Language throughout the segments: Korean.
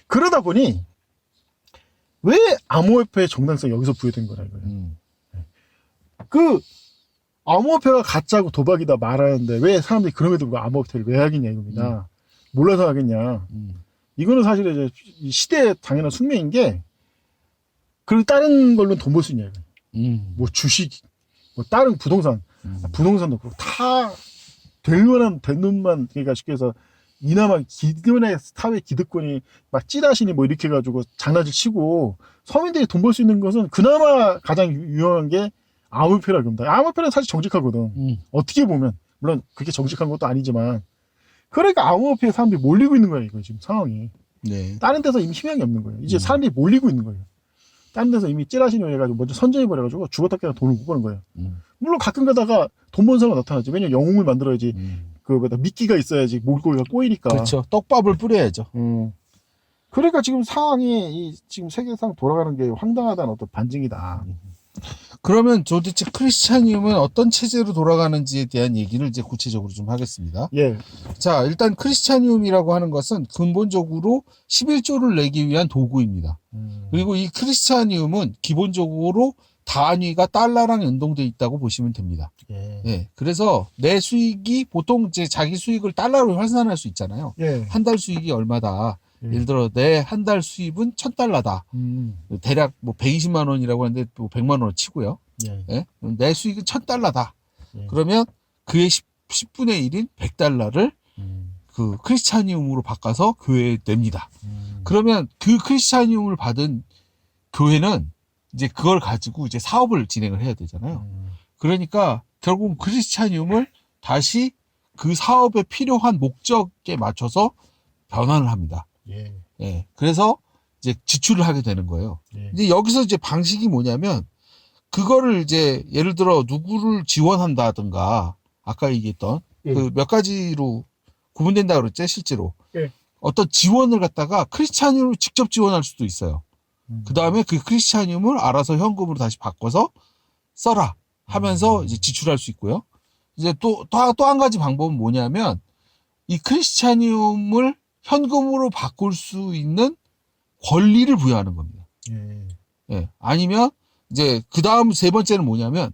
그러다 보니 왜 암호화폐의 정당성이 여기서 부여된 거라 이거예요. 그 암호화폐가 가짜고 도박이다 말하는데 왜 사람들이 그럼에도 불구하고 암호화폐를 왜 하겠냐 이겁니다. 몰라서 하겠냐. 이거는 사실 이제 이 시대의 당연한 숙명인 게 그리고 다른 걸로 돈 벌 수 있냐 이거예요. 뭐 주식, 뭐 다른 부동산, 부동산도 그렇고 다 될 놈만 그러니까 쉽게 해서 이나마 기존의 사회 기득권이 막 찌라시니 뭐 이렇게 해가지고 장난질 치고 서민들이 돈 벌 수 있는 것은 그나마 가장 유용한 게 암호화폐라고 합니다. 암호화폐는 사실 정직하거든. 어떻게 보면 물론 그게 정직한 것도 아니지만 그러니까 암호화폐에 사람들이 몰리고 있는 거예요. 이거 지금 상황이. 네. 다른 데서 이미 희망이 없는 거예요. 이제 사람들이 몰리고 있는 거예요. 다른 데서 이미 찌라시니 해가지고 먼저 선전해버려가지고 죽었다 깨나 돈을 못 버는 거예요. 물론 가끔 가다가 돈 버는 사람은 나타나지. 왜냐면 영웅을 만들어야지. 미끼가 있어야지 몰골이가 꼬이니까. 그렇죠. 떡밥을 뿌려야죠. 그러니까 지금 상황이 지금 세계상 돌아가는 게 황당하다는 어떤 반증이다. 그러면 도대체 크리스찬이움은 어떤 체제로 돌아가는지에 대한 얘기를 이제 구체적으로 좀 하겠습니다. 예. 자, 일단 크리스찬이움이라고 하는 것은 근본적으로 11조를 내기 위한 도구입니다. 그리고 이 크리스찬이움은 기본적으로 단위가 달러랑 연동돼 있다고 보시면 됩니다. 예. 예. 그래서 내 수익이 보통 이제 자기 수익을 달러로 환산할 수 있잖아요. 예. 한 달 수익이 얼마다. 예를 들어 내 한 달 수입은 $1,000. 대략 뭐 120만 원이라고 하는데 뭐 100만 원을 치고요. 예. 예? 내 수익은 $1,000다. 예. 그러면 그의 10분의 1인 100달러를 그 크리스찬이움으로 바꿔서 교회에 냅니다. 그러면 그 크리스찬이움을 받은 교회는 이제 그걸 가지고 이제 사업을 진행을 해야 되잖아요. 그러니까 결국 크리스찬이움을 다시 그 사업에 필요한 목적에 맞춰서 변환을 합니다. 예. 예. 그래서 이제 지출을 하게 되는 거예요. 예. 근데 여기서 이제 방식이 뭐냐면 그거를 이제 예를 들어 누구를 지원한다든가 아까 얘기했던 예. 그 몇 가지로 구분된다 그랬죠, 실제로. 예. 어떤 지원을 갖다가 크리스찬이움을 직접 지원할 수도 있어요. 그 다음에 그 크리스찬이움을 알아서 현금으로 다시 바꿔서 써라 하면서 이제 지출할 수 있고요. 이제 또 한 가지 방법은 뭐냐면 이 크리스찬이움을 현금으로 바꿀 수 있는 권리를 부여하는 겁니다. 예. 예. 아니면 이제 그 다음 세 번째는 뭐냐면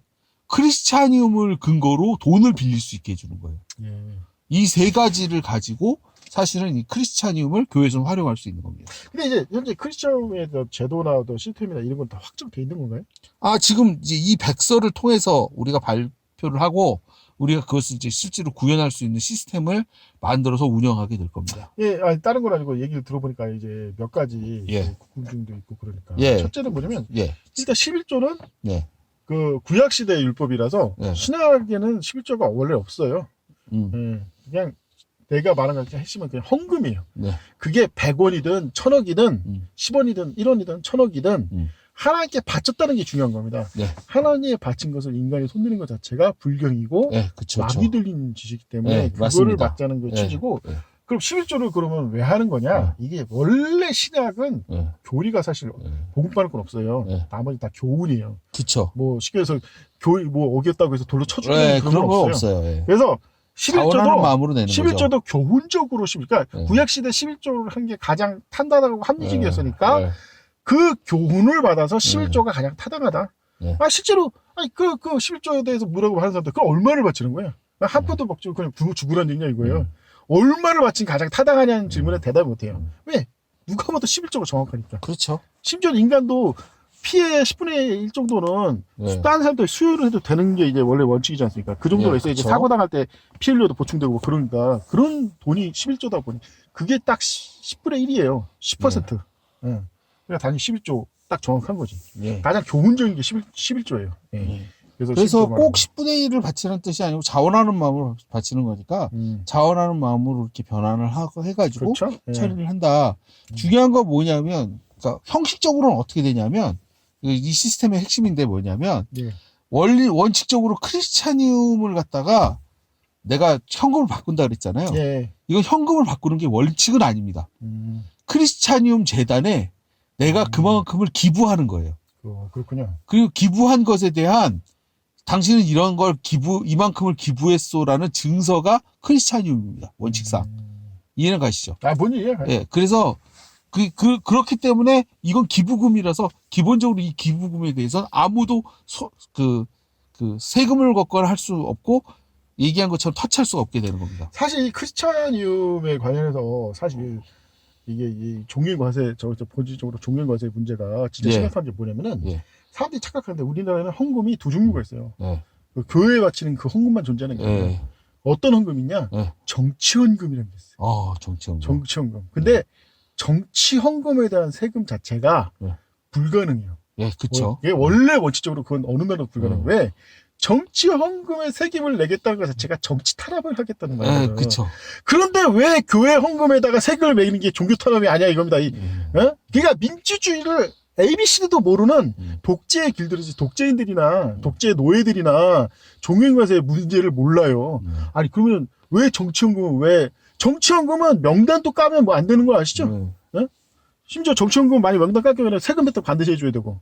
크리스찬이움을 근거로 돈을 빌릴 수 있게 해주는 거예요. 예. 이 세 가지를 가지고 사실은 이 크리스찬이움을 교회에서 활용할 수 있는 겁니다. 근데 이제 현재 크리스천의 제도나 시스템이나 이런 건 다 확정돼 있는 건가요? 아, 지금 이제 이 백서를 통해서 우리가 발표를 하고 우리가 그것을 이제 실제로 구현할 수 있는 시스템을 만들어서 운영하게 될 겁니다. 예, 아니, 다른 건 아니고 얘기를 들어보니까 이제 몇 가지 예. 궁중도 있고 그러니까. 예. 첫째는 뭐냐면 예. 일단 11조는 예. 그 구약시대 율법이라서 예. 신약에는 11조가 원래 없어요. 음. 그냥 내가 말한 것 핵심은 그냥 헌금이에요. 네. 그게 100원이든 1000억이든 10원이든 1원이든 1000억이든 하나님께 바쳤다는 게 중요한 겁니다. 네. 하나님에 바친 것을 인간이 손드는 것 자체가 불경이고 네, 그쵸, 마귀 들린 짓이기 때문에 네, 그거를 맞습니다. 막자는 게 네, 취지고 네. 그럼 11조를 그러면 왜 하는 거냐? 이게 원래 신약은 네. 교리가 사실 네. 복음받을 건 없어요. 네. 나머지 다 교훈이에요. 그쵸. 뭐 쉽게 해서 뭐 어겼다고 해서 돌로 쳐주는 네, 그런 건 없어요. 예. 그래서 자원하는 마음으로 내는 11조도 거죠. 교훈적으로 그러니까 네. 구약시대 11조를 한 게 가장 탄탄하고 합리적이었으니까 네. 그 교훈을 받아서 11조가 가장 타당하다. 네. 아 실제로 아니 그 11조에 대해서 뭐라고 하는 사람들 그 얼마를 바치는 거야? 한 푼도 먹지 그냥 죽으란 얘기냐 이거예요. 얼마를 바친 가장 타당하냐는 질문에 대답 못해요. 왜? 누가 봐도 11조가 정확하니까. 그렇죠. 심지어 인간도 피해 10분의 1 정도는 네. 다른 사람들 수요를 해도 되는 게 이제 원래 원칙이지 않습니까? 그 정도가 예, 있어야 이제 그쵸. 사고 당할 때 피해 흘려도 보충되고 그러니까 그런 돈이 11조다 보니 그게 딱 10분의 1이에요. 10%. 예. 그러니까 단위 11조 딱 정확한 거지. 예. 가장 교훈적인 게 11조예요. 예. 그래서 11조 꼭 말하는 10분의 1을 바치는 뜻이 아니고 자원하는 마음으로 바치는 거니까 자원하는 마음으로 이렇게 변환을 해가지고 그렇죠? 예. 처리를 한다. 중요한 건 뭐냐면 그러니까 형식적으로는 어떻게 되냐면 이 시스템의 핵심인데 뭐냐면 예. 원칙적으로 크리스찬이움을 갖다가 내가 현금을 바꾼다 그랬잖아요. 예. 이건 현금을 바꾸는 게 원칙은 아닙니다. 크리스찬이움 재단에 내가 그만큼을 기부하는 거예요. 그렇군요. 그리고 기부한 것에 대한 당신은 이런 걸 이만큼을 기부했소라는 증서가 크리스찬이움입니다. 원칙상. 이해는 가시죠? 뭔 얘기야? 예. 그래서 그렇기 때문에 이건 기부금이라서 기본적으로 이 기부금에 대해서는 아무도 세금을 걷거나 할 수 없고 얘기한 것처럼 터치할 수가 없게 되는 겁니다. 사실 이 크리스찬이움에 관련해서 사실 이게 이 종횡과세 본질적으로 종횡과세 문제가 진짜 예. 심각한 게 뭐냐면은 예. 사람들이 착각하는데 우리나라는 헌금이 두 종류가 있어요. 예. 그 교회에 바치는 그 헌금만 존재하는 게 아니라 예. 어떤 헌금이냐? 예. 정치헌금이라는 게 있어요. 정치헌금. 정치헌금. 근데 정치헌금에 대한 세금 자체가 예. 불가능해요. 예, 그쵸. 이게 원래 원칙적으로 그건 어느 나라도 불가능해요. 음. 왜? 정치헌금에 세금을 내겠다는 것 자체가 정치 탄압을 하겠다는 예, 말이에요. 그쵸. 그런데 왜 교회 헌금에다가 세금을 매기는 게 종교 탄압이 아니야 이겁니다. 그러니까 민주주의를 ABC도 모르는 독재에 길들여진 독재인들이나 독재 노예들이나 종횡과세의 문제를 몰라요. 아니 그러면 왜 정치헌금은 명단도 까면 뭐 안 되는 거 아시죠? 심지어 정치헌금 많이 명단 깎으면 세금 혜택 반드시 해줘야 되고.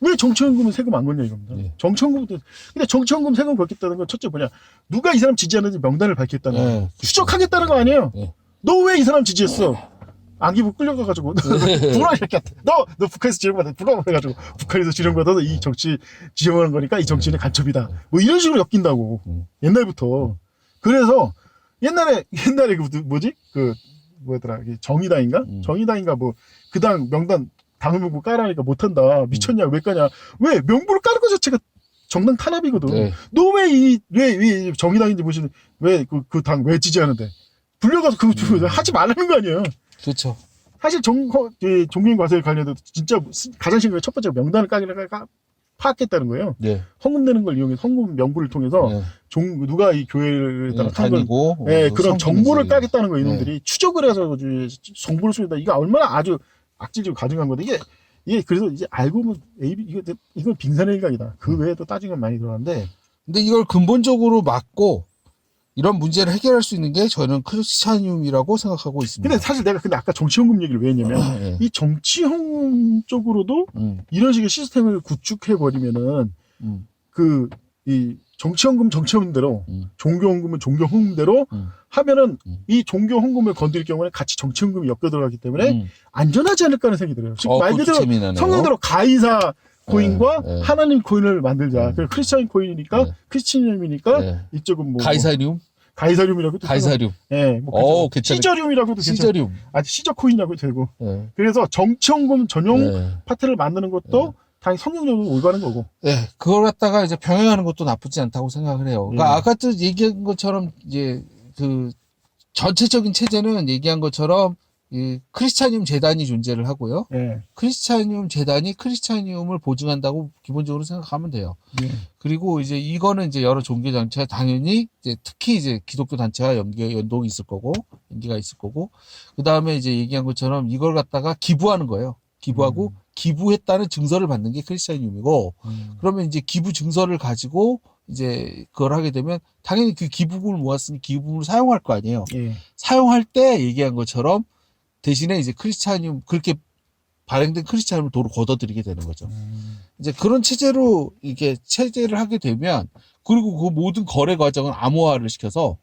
왜 정치헌금은 세금 안 걷냐 이겁니다. 예. 근데 정치헌금 세금 걷겠다는 건 첫째 뭐냐? 누가 이 사람 지지하는지 명단을 밝혔다는 예, 거예요. 추적하겠다는 거 아니에요? 예. 너 왜 이 사람 지지했어? 안기부 끌려가가지고 불화 이렇게 너 북한에서 지령받아 불화 해가지고 북한에서 지령받아서 이 정치 지령하는 거니까 이 정치인의 간첩이다. 뭐 이런 식으로 엮인다고 옛날부터. 그래서 옛날에 그 뭐지 그 뭐였더라 정의당인가 정의당인가 뭐 그 당 명단 당을 보고 까라니까 못한다 미쳤냐 왜 까냐 왜 명부를 까는 것 자체가 정당 탄압이거든. 네. 너 왜 정의당인지 모시는 왜 그 당 왜 지지하는데 불려가서 그거 하지 말라는 거 아니에요. 그렇죠. 사실 종횡과세에 관련해서 진짜 가장 심각한 첫 번째 명단을 파악했다는 거예요. 네. 헌금 내는 걸 이용해서 헌금 명부를 통해서 네. 누가 이 교회에다가 다니고 그런 정보를 까겠다는 거 이놈들이 네. 추적을 해서 정보를 씁니다. 이거 얼마나 아주 악질적으로 가증한 건데 이게 그래서 이제 알고 보면 이건 빙산의 일각이다. 그 외에도 따지면 많이 들어가는데 근데 이걸 근본적으로 막고 이런 문제를 해결할 수 있는 게 저는 크리스찬이움이라고 생각하고 있습니다. 근데 사실 내가 아까 정치헌금 얘기를 왜 했냐면 예. 이 정치헌금 쪽으로도 이런 식의 시스템을 구축해 버리면은 이 정치헌금대로 종교헌금은 종교헌금대로 하면은 이 종교헌금을 건드릴 경우에는 같이 정치헌금이 엮여 들어가기 때문에 안전하지 않을까 하는 생각이 들어요. 즉 말 그대로 성경대로 가이사 코인과 하나님 코인을 만들자. 그래서 크리스찬 코인이니까 크리스찬이니까 이쪽은 뭐 가이사륨이라고 도 가이사륨. 예, 뭐 괜찮아요. 시저륨이라고도 시저륨. 시저 코인이라고 되고. 그래서 정치헌금 전용 파트를 만드는 것도 당연히 성경적으로 올바른 거고. 네, 그걸 갖다가 이제 병행하는 것도 나쁘지 않다고 생각을 해요. 그러니까 아까 얘기한 것처럼 이제 그 전체적인 체제는 얘기한 것처럼 이 크리스찬이움 재단이 존재를 하고요. 크리스찬이움 재단이 크리스찬이움을 보증한다고 기본적으로 생각하면 돼요. 그리고 이제 이거는 이제 여러 종교 단체가 당연히 이제 특히 이제 기독교 단체와 연동이 있을 거고, 연계가 있을 거고, 그 다음에 이제 얘기한 것처럼 이걸 갖다가 기부하는 거예요. 기부하고 기부했다는 증서를 받는 게 크리스찬이움이고, 그러면 이제 기부 증서를 가지고 이제 그걸 하게 되면 당연히 그 기부금을 모았으니 기부금을 사용할 거 아니에요. 사용할 때 얘기한 것처럼 대신에 이제 크리스찬이움 그렇게 발행된 크리스찬이움을 도로 걷어들이게 되는 거죠. 이제 그런 체제로 이게 체제를 하게 되면 그리고 그 모든 거래 과정은 암호화를 시켜서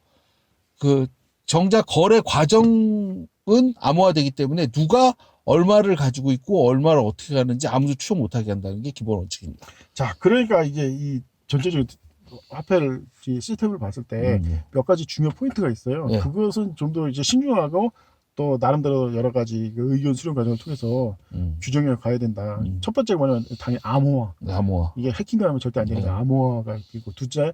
그 정작 거래 과정은 암호화되기 때문에 누가 얼마를 가지고 있고 얼마를 어떻게 가는지 아무도 추적 못하게 한다는 게 기본 원칙입니다. 자, 그러니까 이게 이 전체적인 화폐를 시스템을 봤을 때 몇 가지 중요 포인트가 있어요. 그것은 좀 더 이제 신중하고 또 나름대로 여러 가지 그 의견 수렴 과정을 통해서 규정해 가야 된다. 첫 번째가 뭐냐면 당연히 암호화. 이게 해킹당하면 절대 안 되니까 암호화가 있고 둘째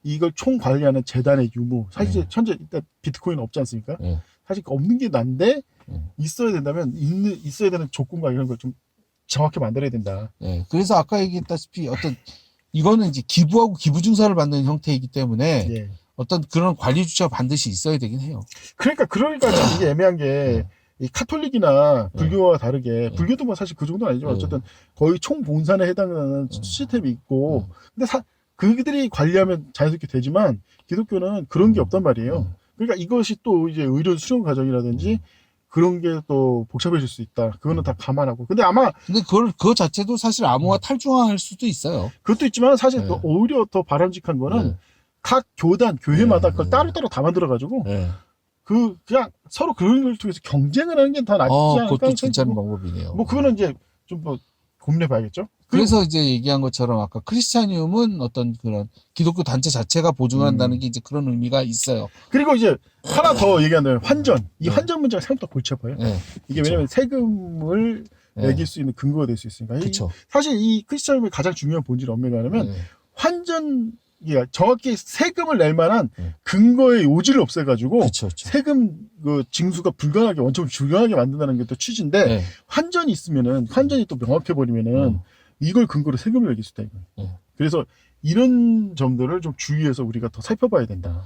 이걸 총 관리하는 재단의 유무. 사실 현재 일단 비트코인은 없지 않습니까? 사실 없는 게 난데 있어야 된다면 있어야 되는 조건과 이런 걸 좀 정확히 만들어야 된다. 그래서 아까 얘기했다시피 이거는 이제 기부하고 기부 증서를 받는 형태이기 때문에 어떤 그런 관리 주체가 반드시 있어야 되긴 해요. 그러니까 이게 애매한 게 이 카톨릭이나 불교와 다르게 불교도 뭐 사실 그 정도는 아니지만 어쨌든 거의 총본산에 해당하는 시스템이 있고 근데 그들이 관리하면 자연스럽게 되지만 기독교는 그런 게 없단 말이에요. 그러니까 이것이 또 이제 의료 수령 과정이라든지 그런 게 또 복잡해질 수 있다. 그거는 다 감안하고. 근데 그거 자체도 사실 암호화 탈중화할 수도 있어요. 그것도 있지만 사실 또 오히려 더 바람직한 거는 각 교회마다 그걸 따로따로 다 만들어가지고 그냥 서로 그런 걸 통해서 경쟁을 하는 게 더 낫지 않을까? 그것도 괜찮은 생각이고. 방법이네요. 뭐 그거는 이제 좀 뭐 고민해 봐야겠죠. 그래서 이제 얘기한 것처럼 아까 크리스찬이움은 어떤 그런 기독교 단체 자체가 보증한다는 게 이제 그런 의미가 있어요. 그리고 이제 하나 더 얘기한다면 환전. 이 네. 환전 문제가 생각보다 골치 아파요. 네. 이게 그쵸. 왜냐면 세금을 네. 매길 수 있는 근거가 될 수 있으니까. 그렇죠. 사실 이 크리스찬의 가장 중요한 본질이 뭐가 뭐냐면 환전, 이게 정확히 세금을 낼 만한 네. 근거의 요지를 없애가지고 그렇죠. 세금 그 징수가 불가하게 원칙을 불가하게 만든다는 게 또 취지인데 네. 환전이 있으면은 환전이 또 명확해 버리면은 이걸 근거로 세금을 매길 수 있다 이거예요. 네. 그래서 이런 점들을 좀 주의해서 우리가 더 살펴봐야 된다.